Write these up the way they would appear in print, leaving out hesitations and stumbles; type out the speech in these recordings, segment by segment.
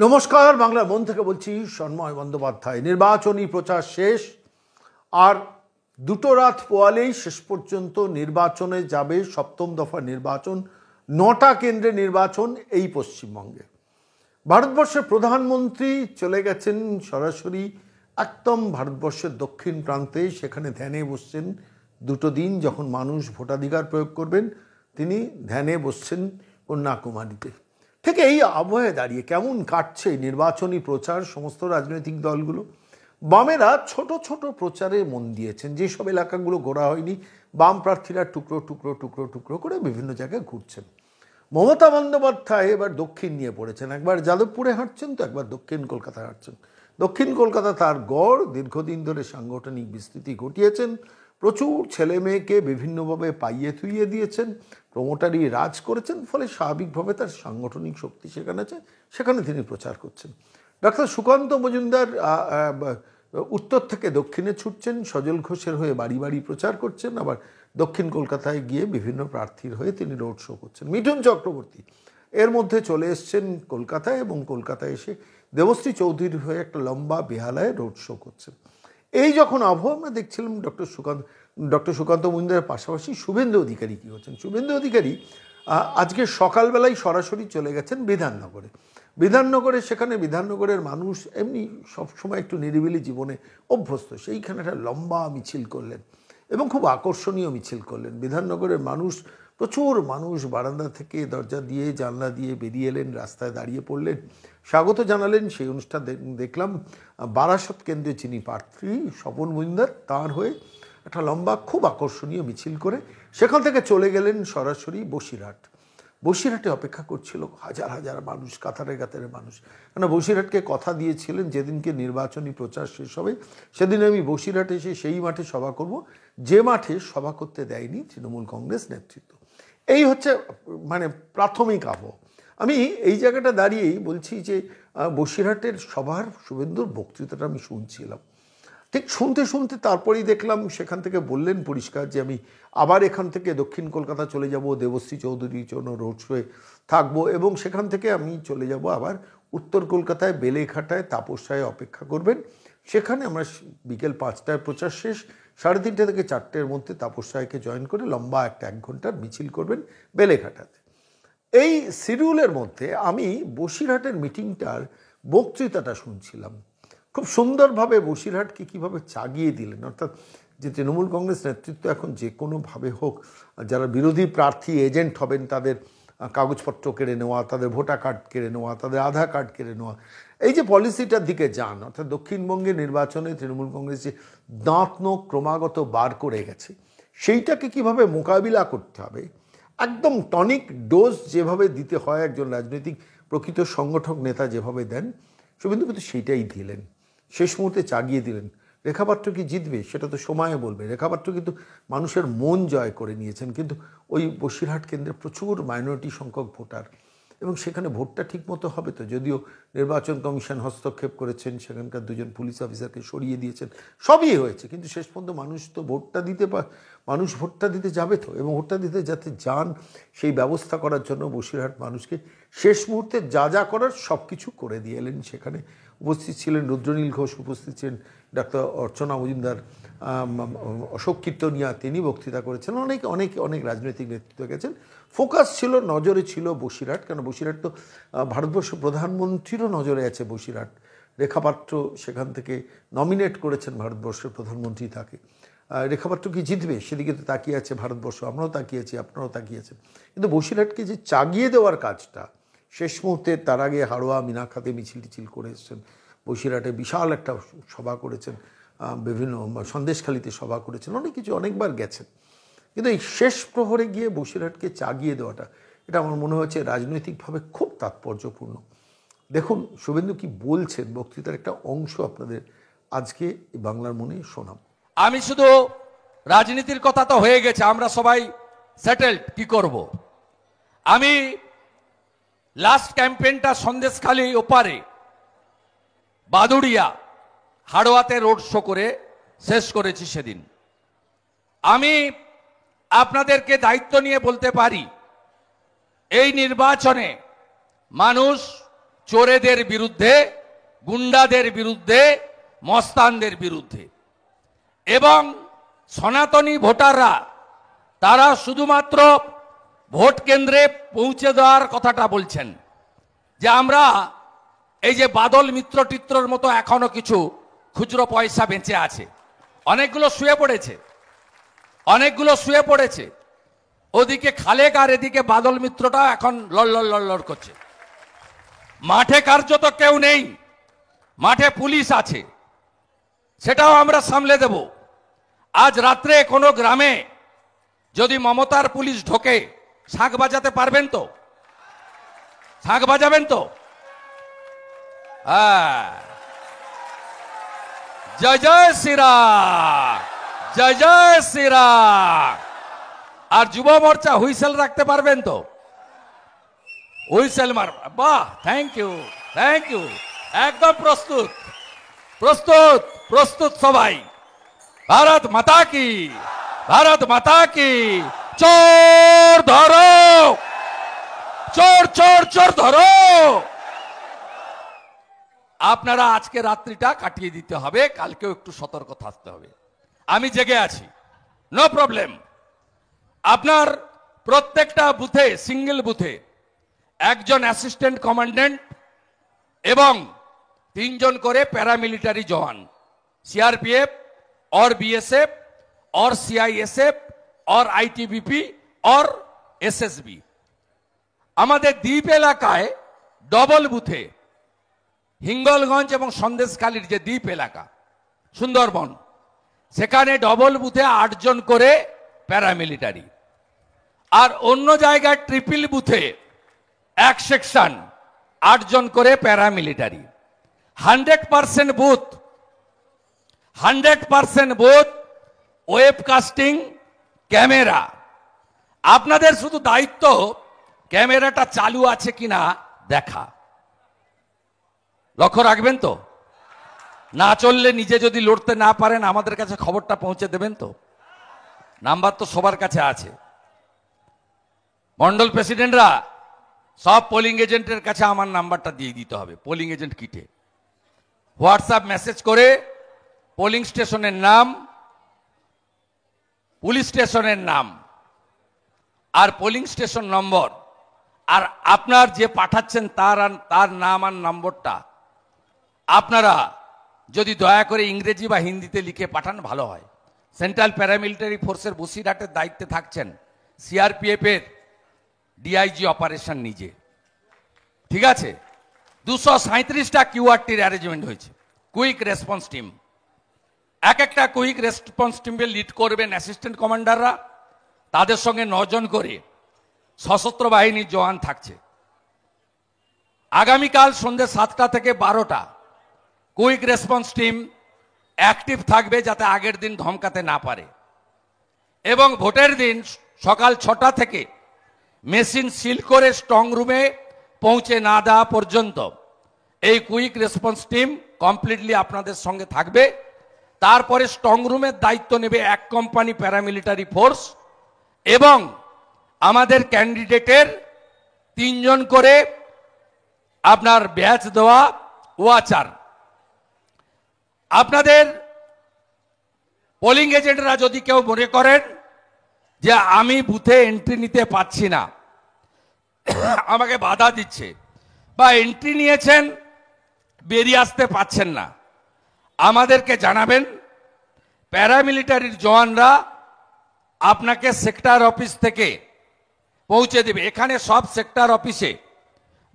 নমস্কার, বাংলার মন থেকে বলছি সন্ময় বন্দ্যোপাধ্যায়। নির্বাচনী প্রচার শেষ, আর দুটো রাত পোয়ালেই শেষ পর্যন্ত নির্বাচনে যাবে। সপ্তম দফা নির্বাচন, 9টা কেন্দ্রে নির্বাচন এই পশ্চিমবঙ্গে। ভারতবর্ষের প্রধানমন্ত্রী চলে গেছেন সরাসরি একদম ভারতবর্ষের দক্ষিণ প্রান্তে, সেখানে ধ্যানে বসছেন। দুটো দিন যখন মানুষ ভোটাধিকার প্রয়োগ করবেন, তিনি ধ্যানে বসছেন কন্যাকুমারীতে। ঠিক এই আবহে দাঁড়িয়ে কেমন কাটছে নির্বাচনী প্রচার সমস্ত রাজনৈতিক দলগুলো? বামেরা ছোট ছোট প্রচারে মন দিয়েছেন। যেসব এলাকাগুলো ঘোরা হয়নি, বাম প্রার্থীরা টুকরো টুকরো টুকরো টুকরো করে বিভিন্ন জায়গায় ঘুরছেন। মমতা বন্দ্যোপাধ্যায় এবার দক্ষিণ নিয়ে পড়েছেন। একবার যাদবপুরে হাঁটছেন, তো একবার দক্ষিণ কলকাতায় হাঁটছেন। দক্ষিণ কলকাতা তার গড়, দীর্ঘদিন ধরে সাংগঠনিক বিস্তৃতি ঘটিয়েছেন, প্রচুর ছেলে মেয়েকে বিভিন্নভাবে পাইয়ে থুইয়ে দিয়েছেন, প্রমোটারি রাজ করেছেন, ফলে স্বাভাবিকভাবে তার সাংগঠনিক শক্তি সেখানে আছে, সেখানে তিনি প্রচার করছেন। ডাক্তার সুকান্ত মজুমদার উত্তর থেকে দক্ষিণে ছুটছেন, সজল ঘোষের হয়ে বাড়ি বাড়ি প্রচার করছেন, আবার দক্ষিণ কলকাতায় গিয়ে বিভিন্ন প্রার্থীর হয়ে তিনি রোড শো করছেন। মিঠুন চক্রবর্তী এর মধ্যে চলে এসছেন কলকাতায়, এবং কলকাতায় এসে দেবশ্রী চৌধুরীর হয়ে একটা লম্বা বেহালায় রোড শো করছেন। এই যখন আবহাওয়া আমরা দেখছিলাম, ডক্টর সুকান্ত মজুমদারের পাশাপাশি শুভেন্দু অধিকারী কী হচ্ছেন। শুভেন্দু অধিকারী আজকে সকালবেলায় সরাসরি চলে গেছেন বিধাননগরে। সেখানে বিধাননগরের মানুষ এমনি সবসময় একটু নিরিবিলি জীবনে অভ্যস্ত, সেইখানে একটা লম্বা মিছিল করলেন এবং খুব আকর্ষণীয় মিছিল করলেন। বিধাননগরের মানুষ, প্রচুর মানুষ বারান্দা থেকে দরজা দিয়ে জানলা দিয়ে বেরিয়ে এলেন, রাস্তায় দাঁড়িয়ে পড়লেন, স্বাগত জানালেন। সেই অনুষ্ঠান দেখলাম বারাসত কেন্দ্রে যিনি প্রার্থী স্বপন মজুমদার, তাঁর হয়ে একটা লম্বা খুব আকর্ষণীয় মিছিল করে সেখান থেকে চলে গেলেন সরাসরি বসিরহাটে অপেক্ষা করছিল হাজার হাজার মানুষ, কাতারে কাতারে মানুষ। কেন বসিরহাটকে কথা দিয়েছিলেন যেদিনকে নির্বাচনী প্রচার শেষ হবে সেদিন আমি বসিরহাটে এসে সেই মাঠে সভা করব, যে মাঠে সভা করতে দেয়নি তৃণমূল কংগ্রেস নেতৃত্ব। এই হচ্ছে মানে প্রাথমিক আবহ। আমি এই জায়গাটা দাঁড়িয়েই বলছি যে বসিরহাটের সভার শুভেন্দুর বক্তৃতাটা আমি শুনছিলাম। ঠিক শুনতে শুনতে তারপরেই দেখলাম সেখান থেকে বললেন পরিষ্কার যে আমি আবার এখান থেকে দক্ষিণ কলকাতা চলে যাব, দেবশ্রী চৌধুরীর জন্য রোড শোয়ে থাকবো, এবং সেখান থেকে আমি চলে যাব আবার উত্তর কলকাতায় বেলেঘাটায় তাপস রায় অপেক্ষা করবেন। সেখানে আমরা বিকেল 5টায় প্রচার শেষ, 3:30 থেকে 4টের মধ্যে তাপস রায়কে জয়েন করে লম্বা একটা 1 ঘন্টার মিছিল করবেন বেলেঘাটাতে। এই শিডিউলের মধ্যে আমি বসিরহাটের মিটিংটার বক্তৃতাটা শুনছিলাম। খুব সুন্দরভাবে বসিরহাটকে কীভাবে চাগিয়ে দিলেন, অর্থাৎ যে তৃণমূল কংগ্রেস নেতৃত্ব এখন যে কোনোভাবে হোক যারা বিরোধী প্রার্থী এজেন্ট হবেন তাদের কাগজপত্র কেড়ে নেওয়া, তাদের ভোটার কার্ড কেড়ে নেওয়া, তাদের আধার কার্ড কেড়ে নেওয়া, এই যে পলিসিটার দিকে যান, অর্থাৎ দক্ষিণবঙ্গের নির্বাচনে তৃণমূল কংগ্রেস যে দাঁত নখ ক্রমাগত বার করে গেছে, সেইটাকে কিভাবে মোকাবিলা করতে হবে, একদম টনিক ডোজ যেভাবে দিতে হয় একজন রাজনৈতিক প্রকৃত সংগঠক নেতা যেভাবে দেন, শুভেন্দু কিন্তু সেইটাই দিলেন। শেষ মুহূর্তে চাগিয়ে দিলেন। রেখাপাত্র কি জিতবে সেটা তো সময়ে বলবে। রেখাপাত্র কিন্তু মানুষের মন জয় করে নিয়েছেন, কিন্তু ওই বসিরহাট কেন্দ্রে প্রচুর মাইনরিটি সংখ্যক ভোটার, এবং সেখানে ভোটটা ঠিকমতো হবে তো। যদিও নির্বাচন কমিশন হস্তক্ষেপ করেছেন, সেখানকার 2জন পুলিশ অফিসারকে সরিয়ে দিয়েছেন, সবই হয়েছে, কিন্তু শেষ পর্যন্ত মানুষ তো ভোটটা দিতে যাবে তো, এবং ভোটটা দিতে যাতে যান সেই ব্যবস্থা করার জন্য বসিরহাট মানুষকে শেষ মুহূর্তে যা যা করার সব কিছু করে দিয়ে এলেন। সেখানে উপস্থিত ছিলেন রুদ্রনীল ঘোষ, উপস্থিত ছিলেন ডাক্তার অর্চনা মজুমদার, অশোক কীর্তনিয়া, তিনি বক্তৃতা করেছেন, অনেক রাজনৈতিক নেতৃত্ব গেছেন। ফোকাস ছিল, নজরে ছিল বসিরহাট, কেন বসিরহাট তো ভারতবর্ষের প্রধানমন্ত্রীরও নজরে আছে বসিরহাট। রেখাপাত্র সেখান থেকে নমিনেট করেছেন ভারতবর্ষের প্রধানমন্ত্রী তাকে। রেখাপাত্র কি জিতবে সেদিকে তো তাকিয়ে আছে ভারতবর্ষ, আমরাও তাকিয়েছি, আপনারাও তাকিয়েছেন, কিন্তু বসিরহাটকে যে চাগিয়ে দেওয়ার কাজটা শেষ মুহূর্তে, তার আগে হাড়োয়া মিনাখাতে মিছিল করে এসছেন, বসিরহাটে বিশাল একটা সভা করেছেন, বিভিন্ন সন্দেশখালিতে সভা করেছেন, অনেক কিছু অনেকবার গেছেন, কিন্তু এই শেষ প্রহরে গিয়ে বসিরহাটকে চাগিয়ে দেওয়াটা, এটা আমার মনে হচ্ছে রাজনৈতিকভাবে খুব তাৎপর্যপূর্ণ। দেখুন শুভেন্দু কি বলছেন, বক্তৃতার একটা অংশ আপনাদের আজকে বাংলার মনে শোনাব। আমি শুধু রাজনীতির কথা তো হয়ে গেছে, আমরা সবাই সেটেলড, কি করব। আমি লাস্ট ক্যাম্পেইনটা সন্দেশখালি ওপারে বাদুড়িয়া হাড়োয়াতে রোড শো করে শেষ করেছি সেদিন। আমি আপনাদেরকে দায়িত্ব নিয়ে বলতে পারি, এই নির্বাচনে মানুষ চোরেদের বিরুদ্ধে, গুন্ডাদের বিরুদ্ধে, মস্তানদের বিরুদ্ধে। এবং সনাতনী ভোটাররা তারা শুধুমাত্র ভোট কেন্দ্রে পৌঁছে দেওয়ার কথাটা বলছেন, যে আমরা এই যে বাদল মিত্র টিত্রর মতো এখনো কিছু খুচরো পয়সা বেঁচে আছে, অনেকগুলো শুয়ে পড়েছে, ওদিকে খালেক আর এদিকে বাদল মিত্রটা এখন লড় করছে। মাঠে কার্যত কেউ নেই, মাঠে পুলিশ আছে, সেটাও আমরা সামলে দেব। আজ রাত্রে কোনো গ্রামে যদি মমতার পুলিশ ঢোকে, শাঁখ বাজাতে পারবেন তো? শাঁখ বাজাবেন তো? জয় জয় শ্রীরাম, জয় জয় শ্রীরাম। আর যুব মোর্চা হুইসেল রাখতে পারবেন তো? হুইসেল মার, বাহ, থ্যাংক ইউ, একদম প্রস্তুত প্রস্তুত প্রস্তুত সবাই। ভারত মাতা কি, ভারত মাতা কি। চোর ধরো, চোর চোর চোর ধরো। আপনারা আজকে রাত্রিটা কাটিয়ে দিতে হবে, কালকেও একটু সতর্ক থাকতে হবে। আমি জেগে আছি, নো প্রবলেম। আপনার প্রত্যেকটা বুথে, সিঙ্গেল বুথে একজন অ্যাসিস্ট্যান্ট কমান্ড্যান্ট এবং 3 জন করে প্যারামিলিটারি জওয়ান, सीआरपीएफ और बीएसएफ और सीआईएसएफ और आईटीबीपी और एसएसबी। আমাদের দ্বীপ এলাকায় ডবল বুথে, হিঙ্গলগঞ্জ এবং সন্দেশখালীর যে দ্বীপ এলাকা সুন্দরবন, সেখানে ডবল বুথে 8 জন করে প্যারামিলিটারি, আর অন্য জায়গায় ট্রিপল বুথে এক সেকশন 8 জন করে paramilitary. 100% booth, 100% booth, webcasting camera. আপনাদের শুধু দায়িত্ব ক্যামেরাটা চালু আছে কিনা দেখা, লক্ষ্য রাখবেন তো? না চললে নিজে যদি লড়তে না পারেন আমাদের কাছে খবরটা পৌঁছে দেবেন তো? নাম্বার তো সবার কাছে আছে। মন্ডল প্রেসিডেন্টরা সব পোলিং এজেন্টের কাছে আমার নাম্বারটা দিয়ে দিতে হবে। পোলিং এজেন্ট কিটে হোয়াটসঅ্যাপ মেসেজ করে পোলিং স্টেশনের নাম, পুলিশ স্টেশনের নাম আর পোলিং স্টেশন নম্বর, আর আপনার যে পাঠাচ্ছেন তার নাম আর নম্বরটা আপনারা যদি দয়া করে ইংরেজি বা হিন্দিতে লিখে পাঠান ভালো হয়। সেন্ট্রাল প্যারামিলিটারি ফোর্সের বসিরহাটের দায়িত্বে থাকছেন সিআরপিএফ এর ডিআইজি অপারেশন নিজে, ঠিক আছে? 237টা কিউআরটির অ্যারেঞ্জমেন্ট হয়েছে, কুইক রেসপন্স টিম। একটা কুইক রেসপন্স টিমে লিড করবেন অ্যাসিস্ট্যান্ট কমান্ডাররা, তাদের সঙ্গে 9 জন করে সশস্ত্র বাহিনীর জওয়ান থাকছে। আগামীকাল সন্ধ্যে 7টা থেকে 12টা কুইক রেসপন্স টিম অ্যাক্টিভ থাকবে, যাতে আগের দিন ধমকাতে না পারে। এবং ভোটের দিন সকাল 6টা থেকে মেশিন সিল করে স্ট্রং রুমে পৌঁছে না দেওয়া পর্যন্ত এই কুইক রেসপন্স টিম কমপ্লিটলি আপনাদের সঙ্গে থাকবে। তারপরে স্ট্রং রুমের দায়িত্ব নেবে 1 কোম্পানি প্যারামিলিটারি ফোর্স এবং আমাদের ক্যান্ডিডেটের 3 জন করে আপনার ব্যাচ দেওয়া ওয়াচার। আপনাদের পোলিং এজেন্টরা যদি কেউ মনে করেন যে আমি বুথে এন্ট্রি নিতে পাচ্ছি না, আমাকে বাধা দিচ্ছে, বা এন্ট্রি নিয়েছেন বেরিয়ে আসতে পাচ্ছেন না, আমাদেরকে জানাবেন। প্যারামিলিটারির জওয়ানরা আপনাকে সেক্টর অফিস থেকে পৌঁছে দেবে। এখানে সব সেক্টর অফিসে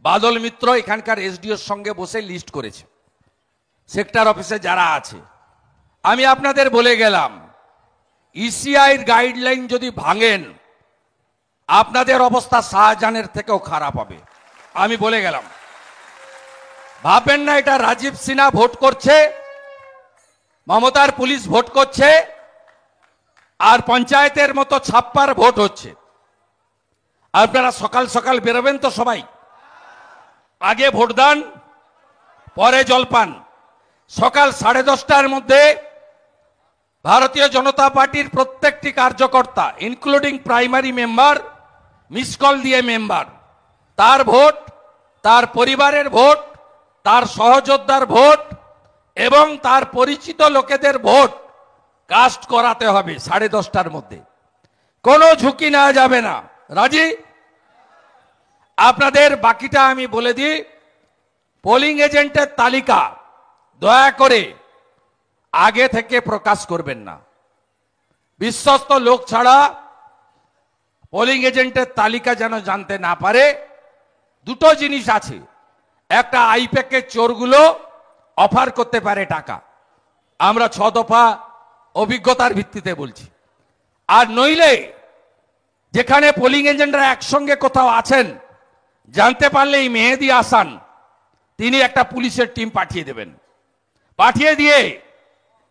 বাদল মিত্র এখানকার এসডিওর সঙ্গে বসে লিস্ট করেছে সেক্টর অফিসে যারা আছে। আমি আপনাদের বলে গেলাম, ইসিআইর গাইডলাইন যদি ভাঙেন আপনাদের অবস্থা শাহজাহানের থেকেও খারাপ হবে, আমি বলে গেলাম। ভাববেন না এটা রাজীব সিনহা ভোট করছে, মমতার পুলিশ ভোট করছে, আর পঞ্চায়েতের মতো ছাপ্পার ভোট হচ্ছে। আপনারা সকাল সকাল বেরোবেন তো সবাই? আগে ভোটদান, পরে জলপান। সকাল 10:30টার মধ্যে ভারতীয় জনতা পার্টির প্রত্যেকটি কার্যকর্তা including primary member, miss call দিয়ে মেম্বার, তার ভোট তার পরিবারের ভোট, তার সহযোদ্ধার ভোট এবং তার পরিচিত লোকেদের ভোট কাস্ট করাতে হবে 10:30টার মধ্যে। কোনো ঝুঁকি নেওয়া যাবে না। রাজি? আপনাদের বাকিটা আমি বলে দিই। পোলিং এজেন্টের তালিকা দয়া করে আগে থেকে প্রকাশ করবেন না। বিশ্বস্ত লোক ছাড়া পোলিং এজেন্টের তালিকা যেন জানতে না পারে। দুটো জিনিস আছে, একটা আইপ্যাকের চোরগুলো অফার করতে পারে টাকা, আমরা 6 দফা অভিজ্ঞতার ভিত্তিতে বলছি। আর নইলে যেখানে পোলিং এজেন্টরা একসঙ্গে কোথাও আছেন, জানতে পারলে এই মেহেদি হাসান তিনি একটা পুলিশের টিম পাঠিয়ে দেবেন, পাঠিয়ে দিয়ে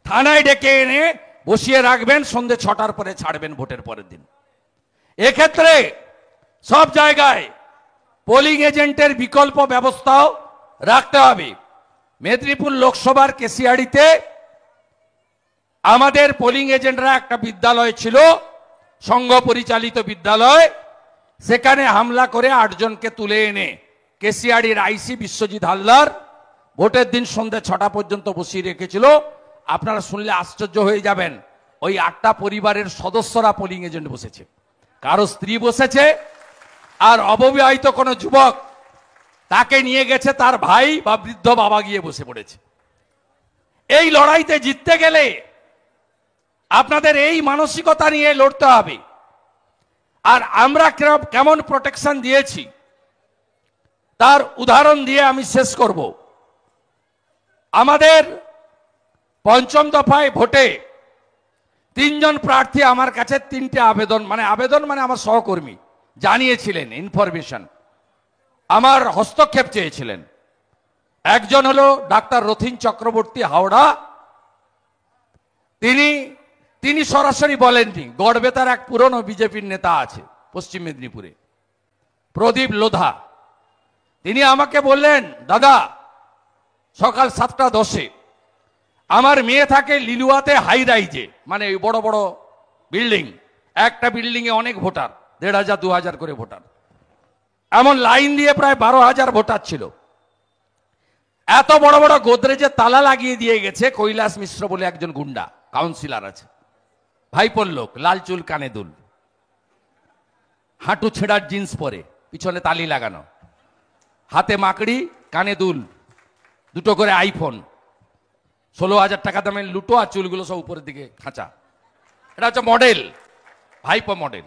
থানায় ডেকে এনে বসিয়ে রাখবেন, সন্ধ্যে 6টার পরে ছাড়বেন ভোটের পরের দিন। এক্ষেত্রে সব জায়গায় পোলিং এজেন্টের বিকল্প ব্যবস্থাও রাখতে হবে। মেদিনীপুর লোকসভার কেশিয়াড়িতে আমাদের পোলিং এজেন্টরা একটা বিদ্যালয় ছিল, সংঘ পরিচালিত বিদ্যালয়, সেখানে হামলা করে 8 জনকে তুলে এনে কেশিয়াড়ির আইসি বিশ্বজিৎ হালদার ভোটের দিন সন্ধ্যে 6টা পর্যন্ত বসিয়ে রেখেছিল। আপনারা শুনলে আশ্চর্য হয়ে যাবেন, ওই 8টা পরিবারের সদস্যরা পোলিং এজেন্ট বসেছে, কারো স্ত্রী বসেছে, আর অবিবাহিত কোনো যুবক তাকে নিয়ে গেছে তার ভাই বা বৃদ্ধ বাবা গিয়ে বসে পড়েছে। এই লড়াইতে জিততে গেলে আপনাদের এই মানসিকতা নিয়ে লড়তে হবে। আর আমরা কেমন প্রোটেকশন দিয়েছি তার উদাহরণ দিয়ে আমি শেষ করব। আমাদের 5ম দফায় ভোটে 3 জন প্রার্থী আমার কাছে 3টে আবেদন মানে আমার সহকর্মী জানিয়েছিলেন, ইনফরমেশন আমার হস্তক্ষেপ চেয়েছিলেন। একজন হলো ডাক্তার রথিন চক্রবর্তী, হাওড়া। তিনি সরাসরি বলেননি, গড়বেতার এক পুরনো বিজেপির নেতা আছে পশ্চিম মেদিনীপুরে, প্রদীপ লোধা। তিনি আমাকে বললেন, দাদা সকাল 7:10 আমার মেয়ে থাকে লিলুয়াতে হাই রাইজে, মানে ওই বড় বড় বিল্ডিং, একটা বিল্ডিং এ অনেক ভোটার, 1500-2000 করে ভোটার, এমন লাইন দিয়ে প্রায় 12,000 ভোটার ছিল। এত বড় বড় গোদরেজের তালা লাগিয়ে দিয়ে গেছে কৈলাস মিশ্র বলে একজন গুন্ডা কাউন্সিলর আছে, ভাইপোর লোক, লাল চুল, কানে দুল, হাঁটু ছেঁড়ার জিন্স পরে, পিছনে তালি লাগানো, হাতে মাকড়ি, কানে দুল, 2টো করে আইফোন, 16,000 টাকা দামের লুটো, আর চুলগুলো সব উপরের দিকে খাঁচা। এটা হচ্ছে মডেল, ভাইপো মডেল।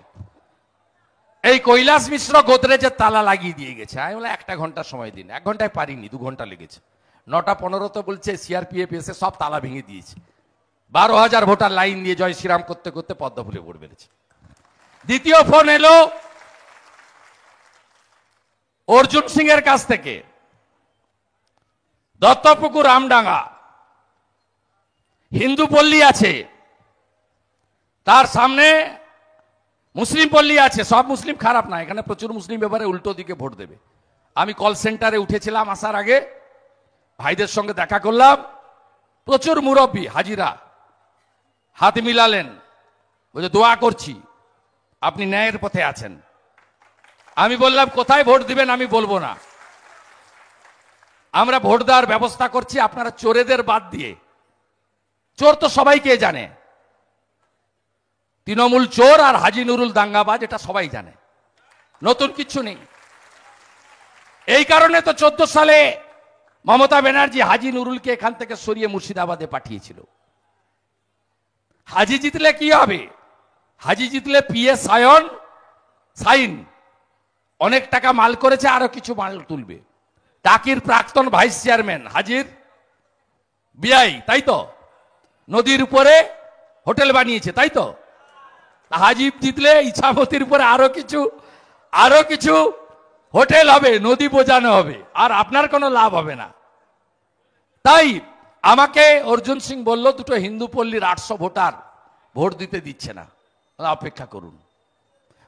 এই কৈলাস মিশ্র গোদরেজের তালা লাগিয়ে দিয়ে গেছে। আমি বলে 1 ঘন্টা সময় দিন। 1 ঘন্টায় পারিনি, 2 ঘন্টা লেগেছে। 9:15 বলছে সিআরপিএফ এসে সব তালা ভেঙে দিয়েছে। 12,000 ভোটার লাইন দিয়ে জয় শ্রীরাম করতে করতে পদ্ম ফুলে ভোট বেড়েছে। দ্বিতীয় ফোন এলো অর্জুন সিং এর কাছ থেকে, দত্তপুকুর, রামডাঙ্গা, হিন্দু পল্লী আছে, তার সামনে মুসলিম পল্লী আছে। সব মুসলিম খারাপ না, এখানে প্রচুর মুসলিম ব্যাপারে উল্টো দিকে ভোট দেবে। আমি কল সেন্টারে উঠেছিলাম আসার আগে, ভাইদের সঙ্গে দেখা করলাম, প্রচুর মুরব্বী হাজিরা হাত মিলালেন, বলছে দোয়া করছি আপনি ন্যায়ের পথে আছেন। আমি বললাম কোথায় ভোট দিবেন আমি বলবো না, আমরা ভোট দেওয়ার ব্যবস্থা করছি, আপনারা চোরেদের বাদ দিয়ে। চোর তো সবাইকে জানে, তৃণমূল চোর আর হাজি নুরুল দাঙ্গাবাজ, এটা সবাই জানে, নতুন কিছু নেই। এই কারণে তো 14 সালে মমতা ব্যানার্জি হাজি নুরুলকে এখান থেকে সরিয়ে মুর্শিদাবাদে পাঠিয়েছিল। হাজি জিতলে কি হবে? হাজি জিতলে পিএ সাইন অনেক টাকা মাল করেছে, আরো কিছু মাল তুলবে। টাকির প্রাক্তন ভাইস চেয়ারম্যান হাজির বিআই, তাই তো, নদীর উপরে হোটেল বানিয়েছে, তাই তো। হাজি জিতলে ইছামতির উপরে আরো কিছু হোটেল হবে, নদী বোঝানো হবে, আর আপনার কোনো লাভ হবে না। তাই আমাকে অর্জুন সিং বলল, 2টো হিন্দু পল্লীর 800 ভোটার ভোট দিতে দিচ্ছে না, অপেক্ষা করুন।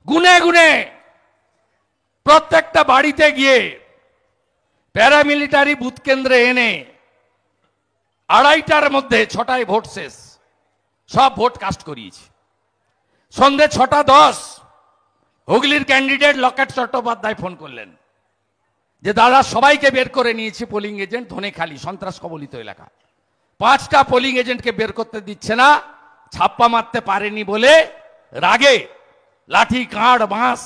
গুনে গুনে প্রত্যেকটা বাড়িতে গিয়ে প্যারামিলিটারি বুথ কেন্দ্রে এনে 2:30টার মধ্যে 6টায় ভোট শেষ, সব ভোট কাস্ট করিয়েছি। সন্ধ্যে 6:10 হুগলির ক্যান্ডিডেট লকেট চট্টোপাধ্যায় ফোন করলেন, যে দাদা সবাইকে বের করে নিয়েছি পোলিং এজেন্ট ধনেখালি সন্ত্রাস কবলিত এলাকা, 5টা পোলিং এজেন্টকে বের করতে দিচ্ছে না, ছাপ্পা মারতে পারেনি বলে রাগে লাঠি কাঁড় বাঁশ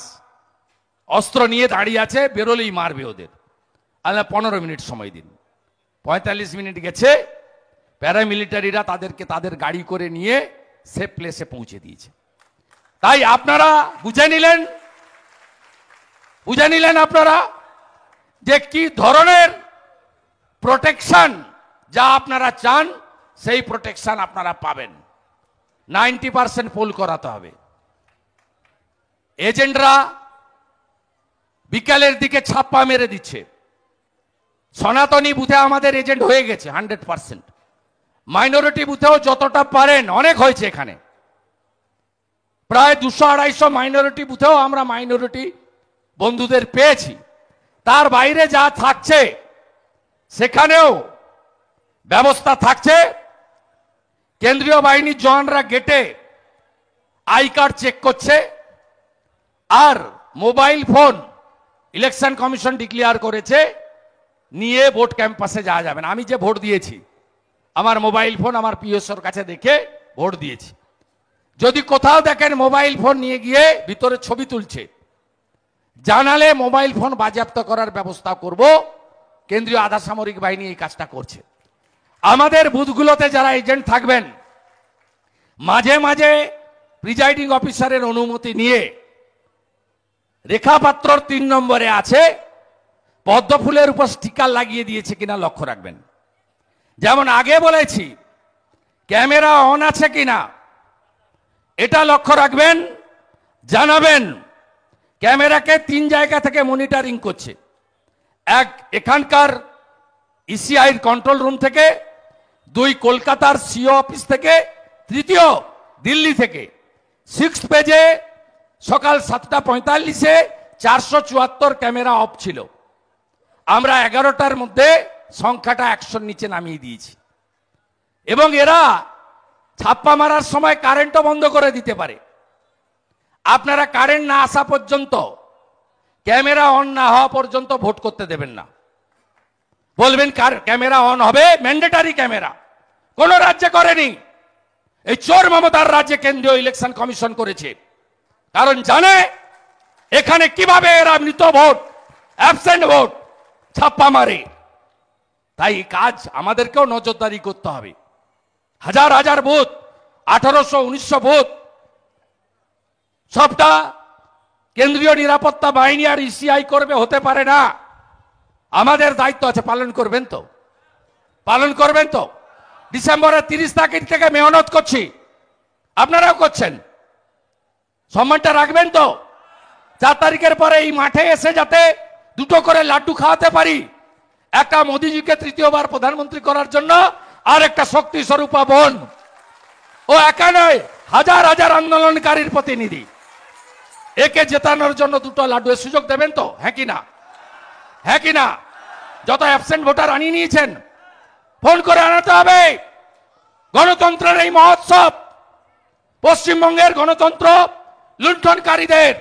অস্ত্র নিয়ে দাঁড়িয়ে আছে, বেরোলেই মারবে ওদের। আল্লাহ 15 মিনিট সময় দিন। 45 মিনিট গেছে, প্যারামিলিটারিরা তাদেরকে তাদের গাড়ি করে নিয়ে সেফ প্লেসে পৌঁছে দিয়েছে। তাই আপনারা বুঝে নিলেন আপনারা যে কি ধরনের প্রোটেকশন যা আপনারা চান সেই প্রোটেকশন আপনারা পাবেন। 90% পোল করাতে হবে। এজেন্টরা বিকালের দিকে ছাপ্পা মেরে দিচ্ছে। সনাতনী বুথে আমাদের এজেন্ট হয়ে গেছে 100%। মাইনরিটি বুথেও যতটা পারেন, অনেক হয়েছে এখানে, প্রায় 200-250 মাইনরিটি বুথেও আমরা মাইনরিটি বন্ধুদের পেয়েছি। তার বাইরে যা থাকছে সেখানেও ব্যবস্থা থাকছে। কেন্দ্রীয় বাহিনীর জওয়ানরা গেটে আই কার্ড চেক করছে, আর mobile phone election commission declare করেছে নিয়ে ভোট ক্যাম্পাসে যাওয়া যাবে না। আমি যে ভোট দিয়েছি আমার মোবাইল ফোন আমার পিএসওর কাছে দেখে ভোট দিয়েছি। যদি কোথাও দেখেন মোবাইল ফোন নিয়ে গিয়ে ভিতরে ছবি তুলছে, জানালে মোবাইল ফোন বাজেয়াপ্ত করার ব্যবস্থা করব। কেন্দ্রীয় আধা সামরিক বাহিনী এই কাজটা করছে। আমাদের বুথগুলোতে যারা এজেন্ট থাকবেন, মাঝে মাঝে প্রিজাইডিং অফিসারের অনুমতি নিয়ে রেখাপাত্রর 3 নম্বরে আছে পদ্ম ফুলের উপর স্টিকার লাগিয়ে দিয়েছে কিনা লক্ষ্য রাখবেন। যেমন আগে বলেছি, ক্যামেরা অন আছে কিনা এটা লক্ষ্য রাখবেন, জানাবেন। ক্যামেরাকে 3 জায়গা থেকে মনিটরিং করছে। এক এখানকার ইসিআইর কন্ট্রোল রুম থেকে, 2 কলকাতার সিও অফিস থেকে, 3য় দিল্লি থেকে। 6th পেজে সকাল 7:45-এ 474 ক্যামেরা অফ ছিল। আমরা 11টার মধ্যে সংখ্যাটা 100-র নিচে নামিয়ে দিয়েছি। এবং এরা ছাপ্পা মারার সময় কারেন্টও বন্ধ করে দিতে পারে। আপনারা কারেন্ট না আসা পর্যন্ত, ক্যামেরা অন না হওয়া পর্যন্ত ভোট করতে দেবেন না। বলবেন ক্যামেরা অন হবে, ম্যান্ডেটারি ক্যামেরা কোন রাজ্যে করেনি। এই চোর মমতার রাজ্যে কেন্দ্রীয় ইলেকশন কমিশন করেছে, কারণ জানে এখানে কিভাবে এরা মৃত ভোট, অ্যাবসেন্ট ভোট ছাপ্পা মারে। তাই এই কাজ আমাদেরকেও নজরদারি করতে হবে। হাজার হাজার বুথ, 1800-1900 বুথ, সবটা কেন্দ্রীয় নিরাপত্তা বাহিনী আর ইসিআই করবে, হতে পারে না। আমাদের দায়িত্ব আছে, পালন করবেন তো? পালন করবেন তো? ডিসেম্বরের 30 তারিখ থেকে মেহনত করছি, আপনারাও করছেন। সম্মানটা রাখবেন তো? 4 তারিখের পরে এই মাঠে এসে যাতে 2টো করে লাড্ডু খাওয়াতে পারি, একটা মোদিজিকে 3য়-বার প্রধানমন্ত্রী করার জন্য, আর একটা শক্তি স্বরূপা বোন। ও একা নয়, হাজার হাজার আন্দোলনকারীর প্রতিনিধি। একে জেতানোর জন্য 2টো লাড্ডুর সুযোগ দেবেন তো? হ্যাঁ কি না? হ্যাঁ কি না? যত অ্যাবসেন্ট ভোটার আনিয়ে নিয়েছেন, ফোন করে আনাতে হবে। গণতন্ত্রের এই মহোৎসব, পশ্চিমবঙ্গের গণতন্ত্র লুণ্ঠনকারীদের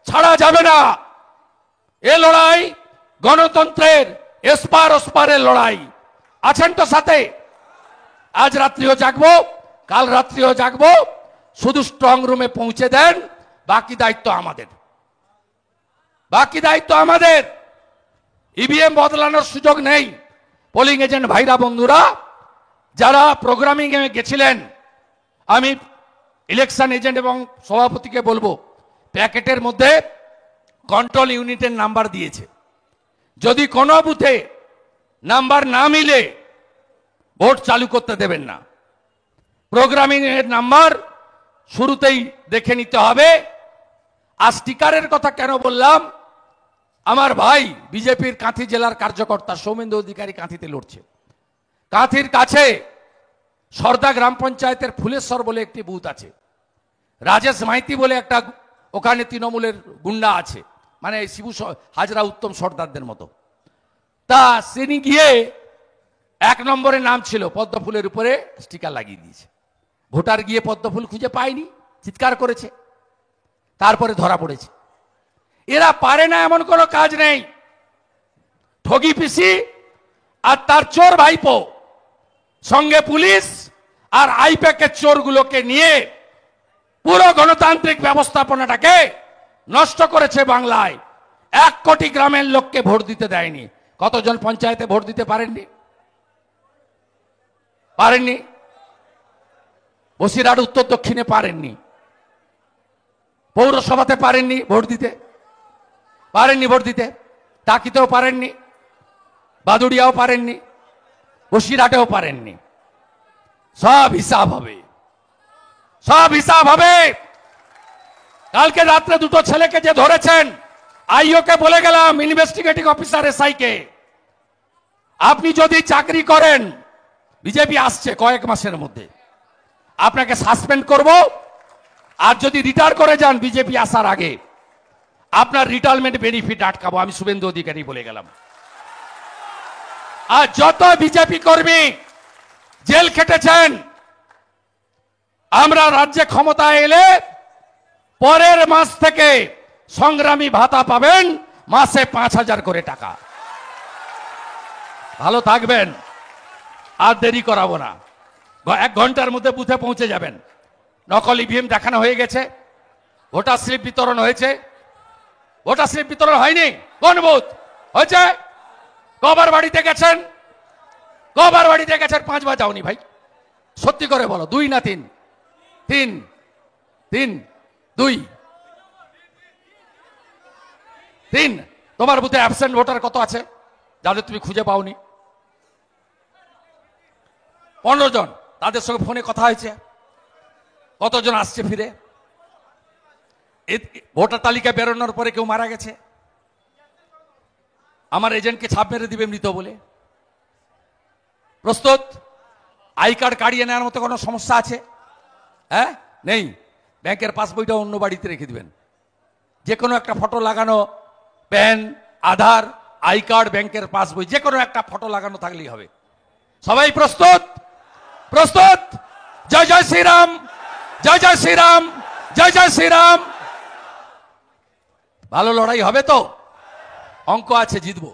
ছাড়া যাবে না। এ লড়াই গণতন্ত্রের এসপার ওসপারের লড়াই। আছেন তো সাথে? আজ রাত্রিও জাগবো, কাল রাত্রিও জাগবো। শুধু স্ট্রং রুমে পৌঁছে দেন, বাকি দায়িত্ব আমাদের। বাকি দায়িত্ব আমাদের। ইভিএম বদলানোর সুযোগ নেই। পোলিং এজেন্ট ভাইরা বন্ধুরা যারা প্রোগ্রামিং এ গেছিলেন, আমি ইলেকশন এজেন্ট এবং সভাপতিকে বলবো, প্যাকেটের মধ্যে কন্ট্রোল ইউনিটের নাম্বার দিয়েছে। যদি কোনো বুথে নাম্বার না মিলে ভোট চালু করতে দেবেন না। প্রোগ্রামিং এর নাম্বার শুরুতেই দেখে নিতে হবে। আর স্টিকারের কথা কেন বললাম, আমার ভাই বিজেপির কাঁথি জেলার কার্যকর্তা সৌমেন্দু অধিকারী কাঁথিতে লড়ছে। কাঁথির কাছে সর্দা গ্রাম পঞ্চায়েতের ফুলেশ্বর বলে একটি বুথ আছে। রাজেশ মাইতি বলে একটা ওখানে তৃণমূলের গুন্ডা আছে, মানে শিবু হাজরা উত্তম সর্দারদের মতো। তা তিনি গিয়ে 1 নম্বরে নাম ছিল, পদ্ম ফুলের উপরে স্টিকার লাগিয়ে দিয়েছে। ভোটার গিয়ে পদ্ম ফুল খুঁজে পায়নি, চিৎকার করেছে, তারপরে ধরা পড়েছে। এরা পারে না এমন কোনো কাজ নেই। ঠগি পিসি আর তার চোর ভাইপো সঙ্গে পুলিশ আর আইপ্যাকের চোরগুলোকে নিয়ে পুরো গণতান্ত্রিক ব্যবস্থাপনাটাকে নষ্ট করেছে বাংলায়। 1 কোটি গ্রামের লোককে ভোট দিতে দেয়নি। কতজন পঞ্চায়েতে ভোট দিতে পারেননি? পারেননি। বসিরহাট উত্তর দক্ষিণে পারেননি, পৌরসভাতে পারেননি ভোট দিতে, ভোট দিতে, টাকিতেও পারেননি, বাদুড়িয়াও পারেননি, বসিরহাটেও পারেননি। সব হিসাব হবে, সব হিসাব হবে। কালকে রাত্রে 2টো ছেলেকে যে ধরেছেন, আইওকে বলে গেলাম, ইনভেস্টিগেটিং অফিসার এসআই কে, আপনি যদি চাকরি করেন, বিজেপি আসছে কয়েক মাসের মধ্যে, আপনাকে সাসপেন্ড করব। আর যদি রিটায়ার করে যান বিজেপি আসার আগে, আপনার রিটায়ারমেন্ট বেনিফিট আটকাবো। আমি শুভেন্দু অধিকারী বলে গেলাম। আর যত বিজেপি কর্মী জেল খেটেছেন, আমরা রাজ্যে ক্ষমতায় এলে পরের মাস থেকে সংগ্রামী ভাতা পাবেন, মাসে 5,000 করে টাকা। ভালো থাকবেন, আর দেরি করাবো না। 1 ঘন্টার মধ্যে বুথে পৌঁছে যাবেন। নকল ইভিএম দেখানো হয়ে গেছে, ভোটার স্লিপ বিতরণ হয়েছে। ভোটার স্লিপ বিতরণ হয়নি? কোন বুথ হয়েছে? কবার বাড়িতে গেছেন? কবার বাড়িতে গেছেন? 5 বার যাওনি ভাই, সত্যি করে বলো। 2 না 3? 3 2 3। তোমার বুথে অ্যাবসেন্ট ভোটার কত আছে যাদের তুমি খুঁজে পাওনি? 15 জন। তাদের সঙ্গে ফোনে কথা হয়েছে? কতজন আসছে ফিরে? ভোটার তালিকা বেরোনোর পরে কেউ মারা গেছে? আমার এজেন্টকে ছাপ মেরে দিবে মৃত বলে? প্রস্তুত? আই কার্ড কাড়িয়ে নেওয়ার মতো কোনো সমস্যা আছে? হ্যাঁ, নেই। ব্যাংকের পাসবইটা অন্য বাড়িতে রেখে দিবেন। যে কোনো একটা ফটো লাগানো, প্যান, আধার, আই কার্ড, ব্যাংকের পাসবই, যে কোনো একটা ফটো লাগানো থাকলেই হবে। সবাই প্রস্তুত? প্রস্তুত? জয় জয় শ্রীরাম, জয় জয় শ্রীরাম, জয় জয় শ্রীরাম। ভালো লড়াই হবে তো? অঙ্ক আছে, জিতবো।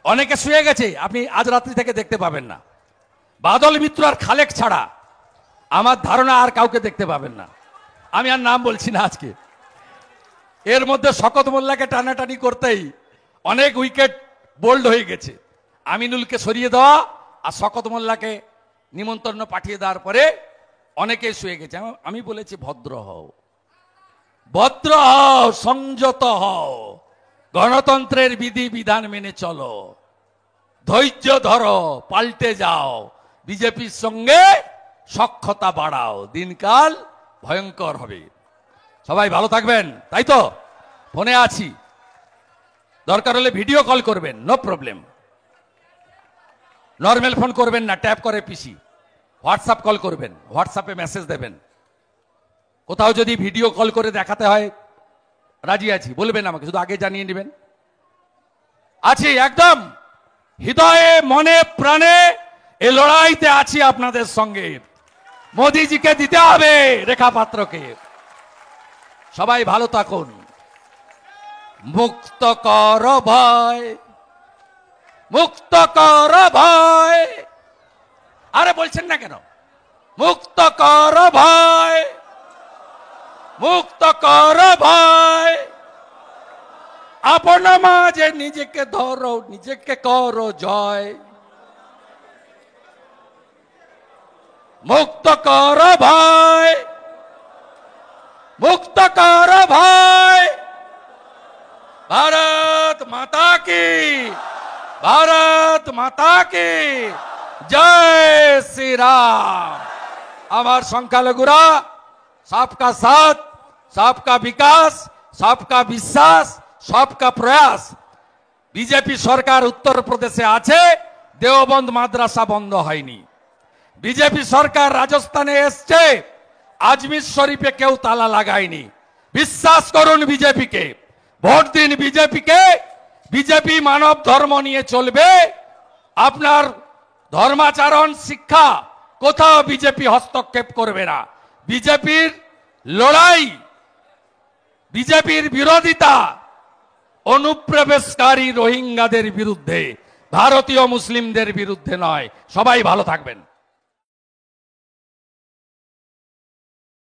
অনেকে শুয়ে গেছে, আপনি আজ রাত্রি থেকে দেখতে পাবেন না। বাদল মিত্র আর খালেক ছাড়া আমার ধারণা আর কাউকে দেখতে পাবেন না। আমি আর নাম বলছি না আজকে। এর মধ্যে শকত মোল্লাকে টানাটানি করতেই অনেক উইকেট বোল্ড হয়ে গেছে। আমিনুলকে সরিয়ে দেওয়া আর শকত মোল্লাকে নিমন্ত্রণ পাঠিয়ে দেওয়ার পরে অনেকে শুয়ে গেছে। আমি বলেছি ভদ্র হও, ভদ্র হও, সংযত হও, গণতন্ত্রের বিধি বিধান মেনে চলো, ধৈর্য ধরো, পাল্টে যাও, বিজেপির সঙ্গে সখ্যতা বাড়াও, দিনকাল ভয়ঙ্কর হবে। সবাই ভালো থাকবেন, তাই তো? ফোনে আছি, দরকার হলে ভিডিও কল করবেন, নো প্রবলেম। নর্মাল ফোন করবেন না, ট্যাপ করে পিসি। হোয়াটসঅ্যাপ কল করবেন, হোয়াটসঅ্যাপে মেসেজ দেবেন। কোথাও যদি ভিডিও কল করে দেখাতে হয়, রাজি আছি, বলবেন আমাকে, শুধু আগে জানিয়ে নেবেন। আছি একদম হৃদয়ে, মনে, প্রাণে এ লড়াইতে আছি আপনাদের সঙ্গে। মোদিজিকে দিতে হবে, রেখা পাত্রকে। সবাই ভালো থাকুন। মুক্ত কর ভয়, মুক্ত কর ভয়। আরে বলছেন না কেন? মুক্ত কর ভয়, মুক্ত কর ভয়। আপন মাঝে নিজেকে ধরো, নিজেকে করো জয়। মুক্ত কর ভয়, মুক্ত কর ভয়। भारत माता की, भारत माता की जय श्री राम। আমার সংখ্যালঘুরা, सबका साथ, सबका विकास, सबका বিশ্বাস, सबका প্রয়াস। বিজেপি সরকার উত্তরপ্রদেশে আছে, দেওবন্দ মাদ্রাসা বন্ধ হয়নি। বিজেপি সরকার রাজস্থানে এসছে, আজমির শরীফে কেউ তালা লাগায়নি। বিশ্বাস করুন বিজেপিকে, ভোট দিন বিজেপিকে। বিজেপি মানব ধর্ম নিয়ে চলবে। আপনার ধর্মাচরণ, শিক্ষা কোথাও বিজেপি হস্তক্ষেপ করবে না। বিজেপির লড়াই, বিজেপির বিরোধিতা অনুপ্রবেশকারী রোহিঙ্গাদের বিরুদ্ধে, ভারতীয় মুসলিমদের বিরুদ্ধে নয়। সবাই ভালো থাকবেন।